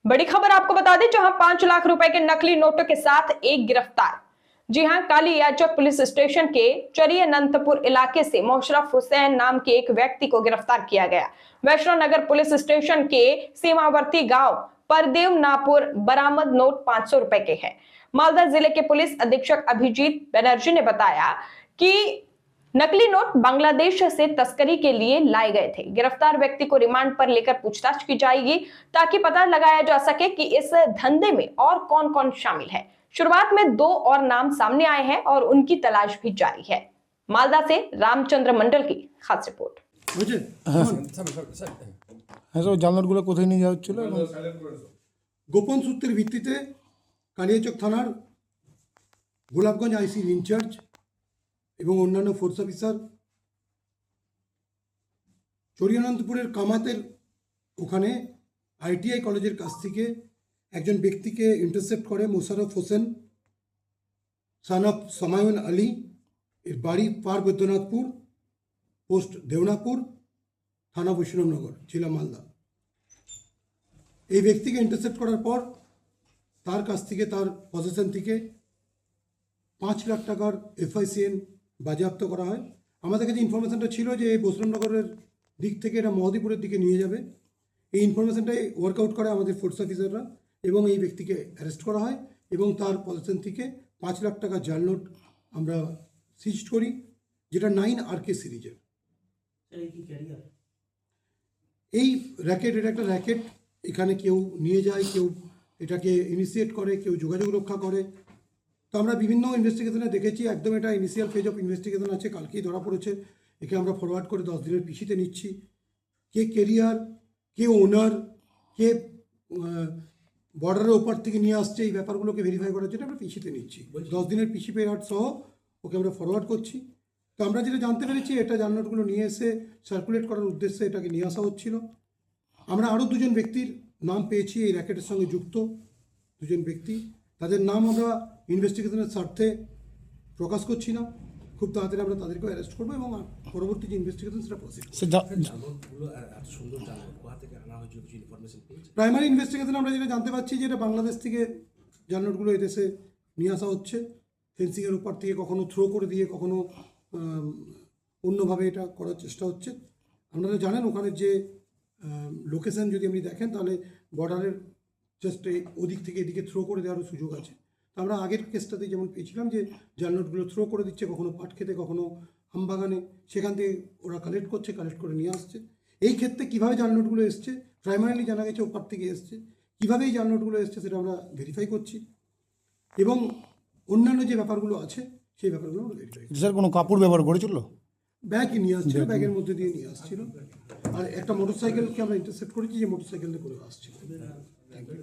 बड़ी खबर आपको बता दें, जहां 5 लाख रुपए के नकली नोटों के साथ एक गिरफ्तार। जी हां, काली याचक पुलिस स्टेशन के चरियनंतपुर इलाके से मोशरफ हुसैन नाम के एक व्यक्ति को गिरफ्तार किया गया। वैष्णो नगर पुलिस स्टेशन के सीमावर्ती गांव परदेव नापुर बरामद नोट 500 रुपए के हैं। मालदा जिले के पुलिस अधीक्षक अभिजीत बनर्जी ने बताया कि नकली नोट बांग्लादेश से तस्करी के लिए लाए गए थे। गिरफ्तार व्यक्ति को रिमांड पर लेकर पूछताछ की जाएगी ताकि पता लगाया जा सके कि इस धंधे में और कौन कौन शामिल है। शुरुआत में 2 और नाम सामने आए हैं और उनकी तलाश भी जारी है। मालदा से रामचंद्र मंडल की खास रिपोर्ट। गोपन सूत्रेर भित्तिते कालियाचक थानार गोलापगंज आईसिर इनचार्ज এবং অন্যান্য ফোর্স অফিসার চরিয়ানন্দপুরের কামাতের ওখানে আইটিআই কলেজের কাছ থেকে একজন ব্যক্তিকে ইন্টারসেপ্ট করে মোশাররফ হোসেন সান অফ সামায়ুন আলী, এর বাড়ি পার বৈদ্যনাথপুর, পোস্ট দেওনাপুর, থানা বৈষ্ণবনগর, জেলা মালদা। এই ব্যক্তিকে ইন্টারসেপ্ট করার পর তার কাছ থেকে, তার পজিশন থেকে 5 লাখ টাকার এফআইসিএন বাজেয়াপ্ত করা হয়। আমাদের কাছে ইনফরমেশনটা ছিল যে এই বৈষ্ণবনগরের দিক থেকে এটা মহদীপুরের দিকে নিয়ে যাবে। এই ইনফরমেশনটাই ওয়ার্কআউট করে আমাদের ফোর্স অফিসাররা এবং এই ব্যক্তিকে অ্যারেস্ট করা হয় এবং তার পজিশন থেকে 5 লাখ টাকা জাল নোট আমরা সিজ করি, যেটা 9 RK সিরিজের। এই র্যাকেট, এটা একটা র্যাকেট। এখানে কেউ নিয়ে যায়, কেউ এটাকে ইনিশিয়েট করে, কেউ যোগাযোগ রক্ষা করে। তো আমরা বিভিন্ন ইনভেস্টিগেশনে দেখেছি, একদম এটা ইনিশিয়াল ফেজ অফ ইনভেস্টিগেশন আছে, কালকেই ধরা পড়েছে। একে আমরা ফরওয়ার্ড করে 10 দিনের পিসিতে নিচ্ছি। কে কেরিয়ার, কে ওনার, কে বর্ডারের ওপার থেকে নিয়ে আসছে, এই ব্যাপারগুলোকে ভেরিফাই করার জন্য আমরা পিসিতে নিচ্ছি। 10 দিনের পিসি পেয়ার সহ ওকে আমরা ফরওয়ার্ড করছি। তো আমরা যেটা জানতে পেরেছি, এটা জাল নোটগুলো নিয়ে এসে সার্কুলেট করার উদ্দেশ্যে এটাকে নিয়ে আসা হচ্ছিল। আমরা আরও 2জন ব্যক্তির নাম পেয়েছি এই র্যাকেটের সঙ্গে যুক্ত, 2জন ব্যক্তি। তাদের নাম আমরা ইনভেস্টিগেশনের স্বার্থে প্রকাশ করছি না। খুব তাড়াতাড়ি আমরা তাদেরকে অ্যারেস্ট করবো এবং পরবর্তী যে ইনভেস্টিগেশন সেটা প্রসিড। প্রাইমারি ইনভেস্টিগেশন আমরা যেটা জানতে পারছি যে এটা বাংলাদেশ থেকে জাল নোটগুলো এদেশে নিয়ে আসা হচ্ছে। ফেন্সিংয়ের উপর থেকে কখনো থ্রো করে দিয়ে, কখনো অন্যভাবে এটা করার চেষ্টা হচ্ছে। আপনারা জানেন ওখানে যে লোকেশন যদি আপনি দেখেন, তাহলে বর্ডারের জাস্ট ওদিক থেকে এদিকে থ্রো করে দেওয়ারও সুযোগ আছে। তো আমরা আগের কেসটাতে যেমন পেয়েছিলাম যে জাল নোটগুলো থ্রো করে দিচ্ছে, কখনো পাট খেতে, কখনো আমবাগানে, সেখান থেকে ওরা কালেক্ট করছে, কালেক্ট করে নিয়ে আসছে। এই ক্ষেত্রে কীভাবে জাল নোটগুলো এসছে, প্রাইমারিলি জানা গেছে ওপার থেকে এসছে। কীভাবে এই জাল নোটগুলো এসছে সেটা আমরা ভেরিফাই করছি এবং অন্যান্য যে ব্যাপারগুলো আছে সেই ব্যাপারগুলো আমরা ভেরিফাই করছি। স্যার, কোনো কাপড় ব্যবহার করেছিল? ব্যাগই নিয়ে আসছিল, ব্যাগের মধ্যে দিয়ে নিয়ে আসছিল। আর একটা মোটরসাইকেলকে আমরা ইন্টারসেপ্ট করেছি, যে মোটরসাইকেলটা করে আসছিল। Thank you.